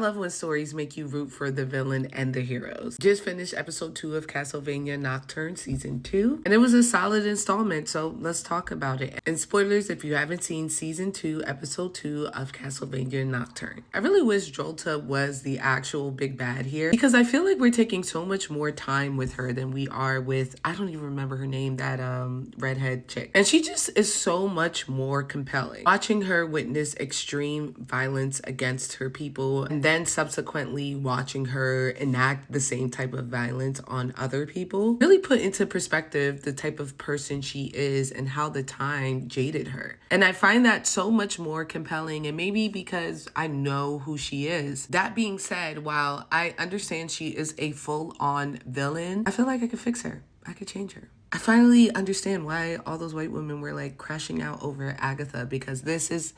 love when stories make you root for the villain and the heroes. Just finished episode 2 of Castlevania Nocturne season 2, and it was a solid installment, so let's talk about it. And spoilers if you haven't seen season 2, episode 2 of Castlevania Nocturne. I really wish Jolta was the actual big bad here, because I feel like we're taking so much more time with her than we are with, I don't even remember her name, that redhead chick. And she just is so much more compelling. Watching her witness extreme violence against her people, and then subsequently watching her enact the same type of violence on other people, really put into perspective the type of person she is and how the time jaded her. And I find that so much more compelling, and maybe because I know who she is. That being said, while I understand she is a full-on villain, I feel like I could fix her. I could change her. I finally understand why all those white women were like crashing out over Agatha, because this is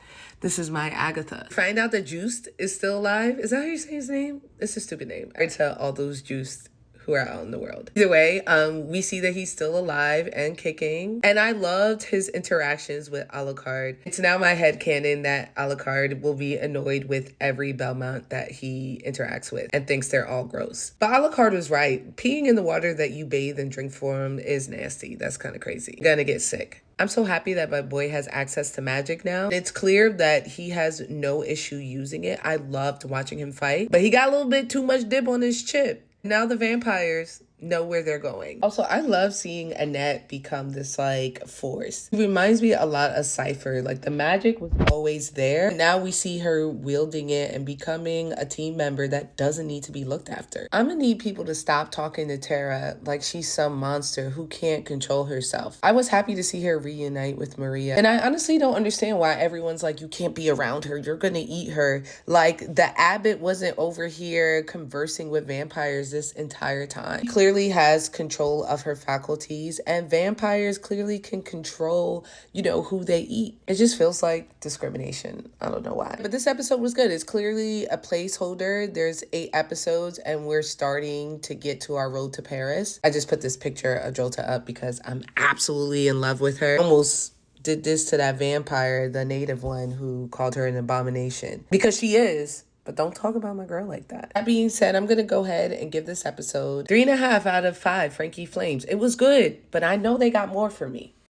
my Agatha. Find out that Juiced is still alive. Is that how you say his name? It's a stupid name. I tell all those Juiced who are out in the world. Either way, we see that he's still alive and kicking. And I loved his interactions with Alucard. It's now my headcanon that Alucard will be annoyed with every Belmont that he interacts with and thinks they're all gross. But Alucard was right. Peeing in the water that you bathe and drink for him is nasty. That's kind of crazy. You're gonna get sick. I'm so happy that my boy has access to magic now. It's clear that he has no issue using it. I loved watching him fight, but he got a little bit too much dip on his chip. Now the vampires know where they're going. Also, I love seeing Annette become this like force. It reminds me a lot of Cypher. Like the magic was always there. Now we see her wielding it and becoming a team member that doesn't need to be looked after. I'm gonna need people to stop talking to Terara like she's some monster who can't control herself. I was happy to see her reunite with Maria. And I honestly don't understand why everyone's like, you can't be around her, you're gonna eat her. Like the abbot wasn't over here conversing with vampires this entire time. Clearly has control of her faculties, and vampires clearly can control, who they eat. It just feels like discrimination. I don't know why. But this episode was good. It's clearly a placeholder. There's 8 episodes and we're starting to get to our road to Paris. I just put this picture of Jolta up because I'm absolutely in love with her. Almost did this to that vampire, the native one, who called her an abomination. Because she is. But don't talk about my girl like that. That being said, I'm going to go ahead and give this episode 3.5 out of 5 Frankie Flames. It was good, but I know they got more for me.